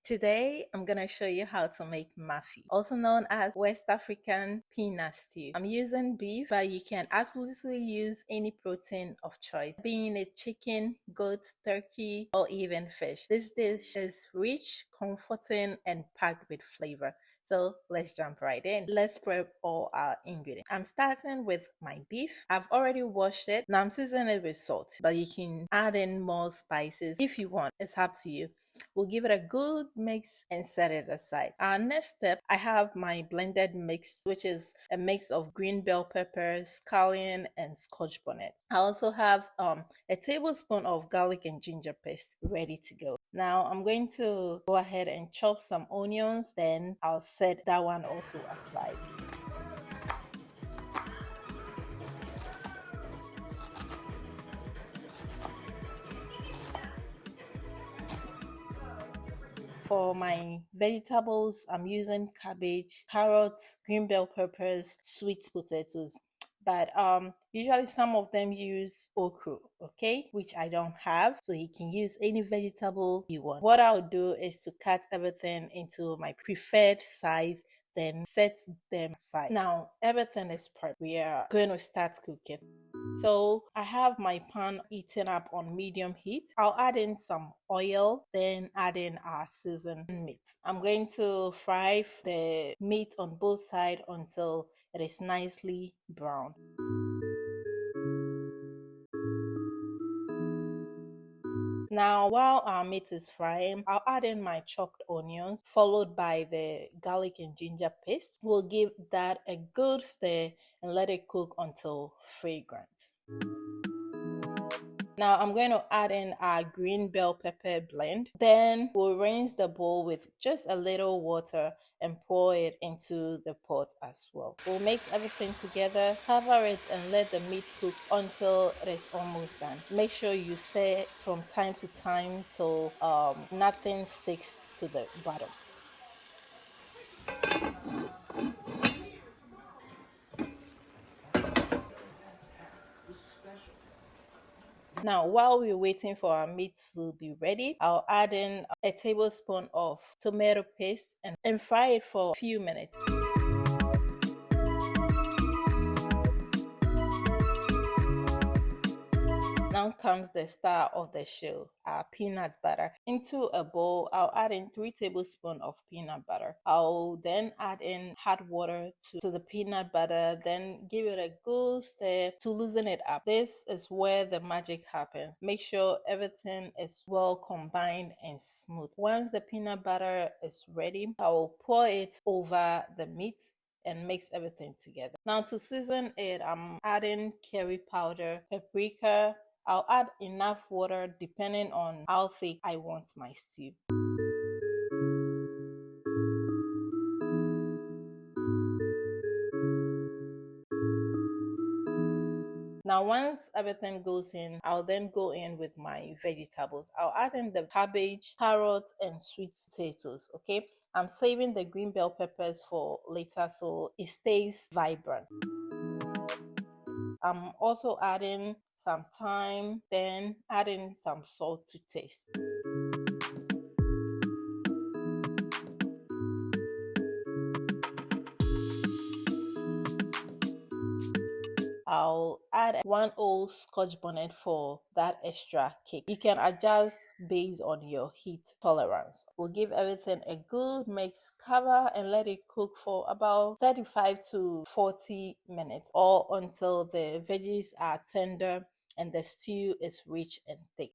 Today, I'm gonna show you how to make Maafe, also known as West African peanut stew. I'm using beef, but you can absolutely use any protein of choice, being it chicken, goat, turkey, or even fish. This dish is rich, comforting, and packed with flavor. So let's jump right in. Let's prep all our ingredients. I'm starting with my beef. I've already washed it. Now I'm seasoning it with salt, but you can add in more spices if you want. It's up to you. We'll give it a good mix and set it aside. Our next step, I have my blended mix, which is a mix of green bell peppers, scallion, and scotch bonnet. I also have a tablespoon of garlic and ginger paste ready to go. Now I'm going to go ahead and chop some onions, then I'll set that one also aside. For my vegetables, I'm using cabbage, carrots, green bell peppers, sweet potatoes. But usually some of them use okra, okay, which I don't have. So you can use any vegetable you want. What I'll do is to cut everything into my preferred size, then set them aside. Now everything is prepped. We are going to start cooking. So I have my pan heating up on medium heat. I'll add in some oil, then add in our seasoned meat. I'm going to fry the meat on both sides until it is nicely brown. Now, while our meat is frying, I'll add in my chopped onions, followed by the garlic and ginger paste. We'll give that a good stir and let it cook until fragrant. Now I'm going to add in our green bell pepper blend. Then we'll rinse the bowl with just a little water and pour it into the pot as well. We'll mix everything together, cover it, and let the meat cook until it is almost done. Make sure you stir from time to time so nothing sticks to the bottom. Now, while we're waiting for our meat to be ready, I'll add in a tablespoon of tomato paste and fry it for a few minutes. Now comes the star of the show, our peanut butter. Into a bowl, I'll add in 3 tablespoons of peanut butter. I'll then add in hot water to the peanut butter, then give it a good stir to loosen it up. This is where the magic happens. Make sure everything is well combined and smooth. Once the peanut butter is ready, I'll pour it over the meat and mix everything together. Now to season it, I'm adding curry powder, paprika. I'll add enough water depending on how thick I want my stew. Now once everything goes in, I'll then go in with my vegetables. I'll add in the cabbage, carrots, and sweet potatoes, okay? I'm saving the green bell peppers for later so it stays vibrant. I'm also adding some thyme, then adding some salt to taste. I'll add 1 old scotch bonnet for that extra kick. You can adjust based on your heat tolerance. We'll give everything a good mix, cover and let it cook for about 35 to 40 minutes or until the veggies are tender and the stew is rich and thick.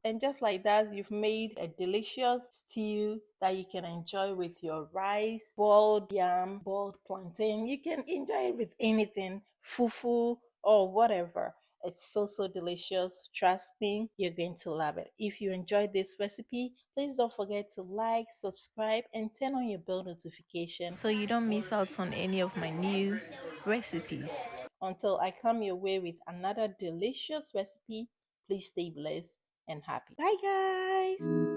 And just like that, you've made a delicious stew that you can enjoy with your rice, boiled yam, boiled plantain. You can enjoy it with anything, fufu or whatever. It's so delicious. Trust me, you're going to love it. If you enjoyed this recipe, please don't forget to like, subscribe, and turn on your bell notification so you don't miss out on any of my new recipes. Until I come your way with another delicious recipe, please stay blessed and happy. Bye, guys.